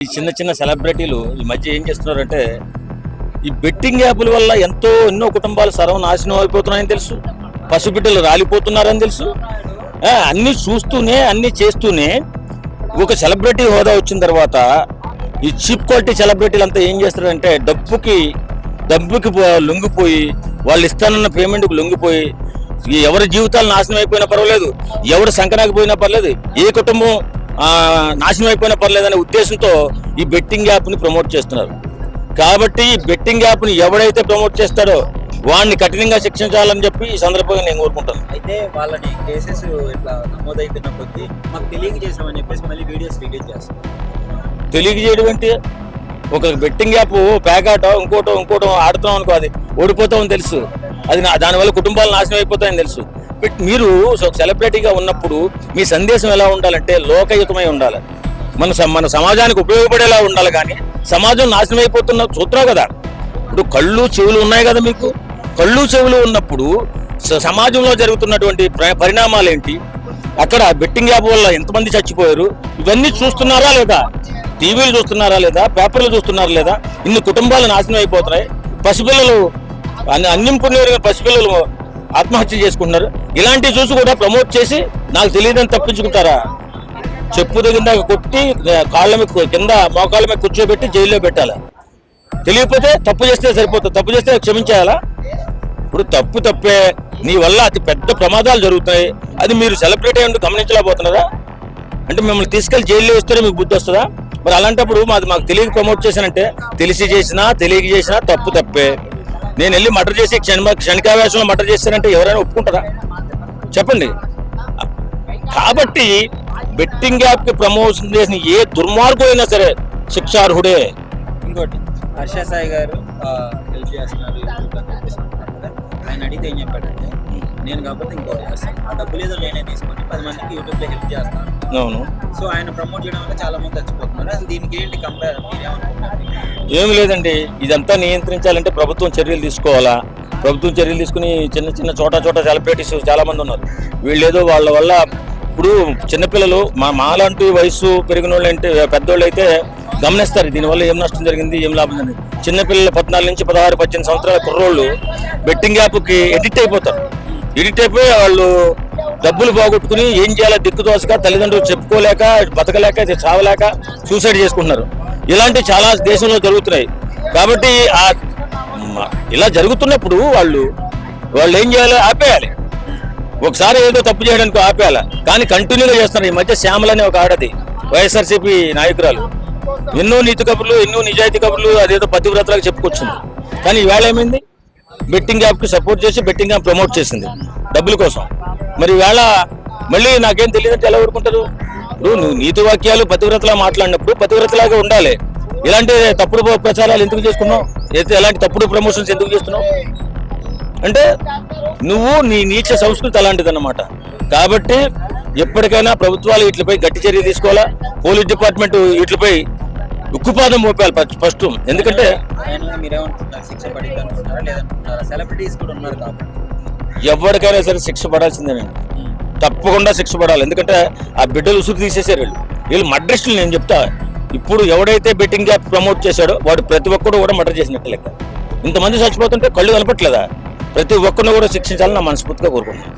ఈ చిన్న చిన్న సెలబ్రిటీలు ఈ మధ్య ఏం చేస్తున్నారంటే ఈ బెట్టింగ్ యాప్ల వల్ల ఎన్నో కుటుంబాలు సర్వనాశనం అయిపోతున్నాయని తెలుసు, పసిబిడ్డలు రాలిపోతున్నారని తెలుసు. అన్ని చూస్తూనే అన్ని చేస్తూనే ఒక సెలబ్రిటీ హోదా వచ్చిన తర్వాత ఈ చీప్ క్వాలిటీ సెలబ్రిటీలు అంతా ఏం చేస్తారంటే డబ్బుకి లొంగిపోయి వాళ్ళు ఇస్తానన్న పేమెంట్కి లొంగిపోయి ఎవరి జీవితాలు నాశనం అయిపోయినా పర్వాలేదు, ఎవరు సంకనాకి పోయినా పర్లేదు, ఏ కుటుంబం నాశనం అయిపోయినా పర్లేదనే ఉద్దేశంతో ఈ బెట్టింగ్ యాప్ని ప్రమోట్ చేస్తున్నారు. కాబట్టి ఈ బెట్టింగ్ యాప్ని ఎవడైతే ప్రమోట్ చేస్తాడో వాడిని కఠినంగా శిక్షించాలని చెప్పి ఈ సందర్భంగా నేను కోరుకుంటాను. అయితే వాళ్ళని కేసెస్ ఇట్లా నమోదవుతున్న కొద్దీ మాకు తెలియజేసామని చెప్పేసి మళ్ళీ వీడియోస్ రిలీజ్ చేస్తాం. తెలియజేయడం అంటే ఒక బెట్టింగ్ యాప్ ప్యాకాటో ఇంకోటో ఆడుతున్నాం అనుకో, అది ఓడిపోతామని తెలుసు, అది దానివల్ల కుటుంబాలు నాశనం అయిపోతాయని తెలుసు. మీరు సెలబ్రిటీగా ఉన్నప్పుడు మీ సందేశం ఎలా ఉండాలంటే లోకయుతమై ఉండాలి, మన సమాజానికి ఉపయోగపడేలా ఉండాలి. కానీ సమాజం నాశనం అయిపోతున్న చూస్తున్నావు కదా, ఇప్పుడు కళ్ళు చెవులు ఉన్నాయి కదా, మీకు కళ్ళు చెవులు ఉన్నప్పుడు సమాజంలో జరుగుతున్నటువంటి పరిణామాలు ఏంటి, అక్కడ బెట్టింగ్ యాప్ వల్ల ఎంతమంది చచ్చిపోయారు, ఇవన్నీ చూస్తున్నారా లేదా, టీవీలు చూస్తున్నారా లేదా, పేపర్లు చూస్తున్నారా లేదా, ఇన్ని కుటుంబాలు నాశనం అయిపోతున్నాయి. పసిపిల్లలు అన్నం పొందిన పసిపిల్లలు ఆత్మహత్య చేసుకుంటున్నారు. ఇలాంటివి చూసి కూడా ప్రమోట్ చేసి నాకు తెలియదని తప్పించుకుంటారా? చెప్పు దగ్గర కొట్టి కాళ్ళ మీద కింద మోకాళ్ళ మీద కూర్చోబెట్టి జైల్లో పెట్టాలి. తెలియకపోతే తప్పు చేస్తే సరిపోతుంది, తప్పు చేస్తే క్షమించేయాలా? ఇప్పుడు తప్పే, నీ వల్ల అతి పెద్ద ప్రమాదాలు జరుగుతాయి. అది మీరు సెలబ్రిటీ అంటూ గమనించలేకపోతున్నారా? అంటే మిమ్మల్ని తీసుకెళ్లి జైల్లో వేస్తేనే మీకు బుద్ధి వస్తుందా? మరి అలాంటప్పుడు మాకు తెలియక ప్రమోట్ చేశానంటే తెలిసి చేసినా తెలియక చేసినా తప్పే. నేను వెళ్ళి మర్డర్ చేసి క్షణికావేశంలో మర్డర్ చేశానంటే ఎవరైనా ఒప్పుకుంటారా చెప్పండి? కాబట్టి బెట్టింగ్ యాప్ కి ప్రమోషన్ చేసిన ఏ దుర్మార్గం అయినా సరే శిక్షార్హుడే. ఇంకోటి హర్ష సాయి గారు హెల్ప్ చేస్తున్నారు, ఆయన అడిగితే ఏం చెప్పాడంటే నేను కాకపోతే ఇంకోటి చేస్తాను, ఆ డబ్బులు ఏదో నేనే తీసుకొని 10 మందికి యూట్యూబ్లో హెల్ప్ చేస్తాను. అవును, సో ఆయన ప్రమోట్ చేయడం వల్ల చాలా మంది చచ్చిపోతున్నారు. అసలు దీనికి ఏంటి కంపేర్, మీరేమనుకుంటున్నారు? ఏమి లేదండి, ఇదంతా నియంత్రించాలంటే ప్రభుత్వం చర్యలు తీసుకోవాలా. ప్రభుత్వం చర్యలు తీసుకుని చిన్న చోట సెలబ్రిటీస్ చాలా మంది ఉన్నారు. వీళ్ళేదో వాళ్ళ వల్ల ఇప్పుడు చిన్నపిల్లలు మాలాంటి వయసు పెరిగిన వాళ్ళు అంటే పెద్దోళ్ళు అయితే గమనిస్తారు దీనివల్ల ఏం నష్టం జరిగింది, ఏం లాభం జరిగింది. చిన్నపిల్లలు 14 నుంచి 16, 18 సంవత్సరాల కుర్రోళ్ళు బెట్టింగ్ యాప్కి ఎడిక్ట్ అయిపోతారు. ఎడిక్ట్ అయిపోయి వాళ్ళు డబ్బులు పోగొట్టుకుని ఏం చేయాలో దిక్కుదోసక, తల్లిదండ్రులు చెప్పుకోలేక, బతకలేక, చావలేక సూసైడ్ చేసుకుంటున్నారు. ఇలాంటివి చాలా దేశంలో జరుగుతున్నాయి. కాబట్టి ఇలా జరుగుతున్నప్పుడు వాళ్ళు ఏం చేయాలో ఆపేయాలి. ఒకసారి ఏదో తప్పు చేయడానికి ఆపేయాలి, కానీ కంటిన్యూగా చేస్తున్నారు. ఈ మధ్య శ్యామల అనే ఒక ఆడది వైఎస్ఆర్సీపీ నాయకురాలు ఎన్నో నీతి కబుర్లు, ఎన్నో నిజాయితీ కబుర్లు, అదేదో పతివ్రతలకు చెప్పుకొచ్చింది. కానీ ఈవేళ ఏమైంది, బెట్టింగ్ యాప్కి సపోర్ట్ చేసి బెట్టింగ్ యాప్ ప్రమోట్ చేసింది డబ్బుల కోసం. మరి ఈవేళ మళ్ళీ నాకేం తెలియదంటే ఎలా ఊరుకుంటారు? ఇప్పుడు నువ్వు నీతి వాక్యాలు పతివ్రతలా మాట్లాడినప్పుడు పతివ్రతలాగా ఉండాలి. ఇలాంటి తప్పుడు ప్రచారాలు ఎందుకు చేసుకున్నావు? ఎలాంటి తప్పుడు ప్రమోషన్స్ ఎందుకు చేస్తున్నావు? అంటే నువ్వు నీ నీచ సంస్కృతి అలాంటిది అన్నమాట. కాబట్టి ఎప్పటికైనా ప్రభుత్వాలు వీటిపై గట్టి చర్య తీసుకోవాలా. పోలీస్ డిపార్ట్మెంట్ వీటిపై ఉక్కుపాదం మోపాలి ఫస్ట్. ఎందుకంటే ఎవరికైనా సరే శిక్ష పడాల్సిందేనండి, తప్పకుండా శిక్ష పడాలి. ఎందుకంటే ఆ బిడ్డలు ఉసురు తీసేసారు వీళ్ళు మర్డరిస్టులు. నేను చెప్తా, ఇప్పుడు ఎవడైతే బెట్టింగ్ యాప్ ప్రమోట్ చేశాడో వాడు ప్రతి ఒక్కడు కూడా మర్డర్ చేసినట్టు లెక్క. ఇంతమంది చచ్చిపోతుంటే కళ్ళు కనపట్లేదా? ప్రతి ఒక్కరిని కూడా శిక్షించాలని నా మనస్ఫూర్తిగా కోరుకుంటున్నాను.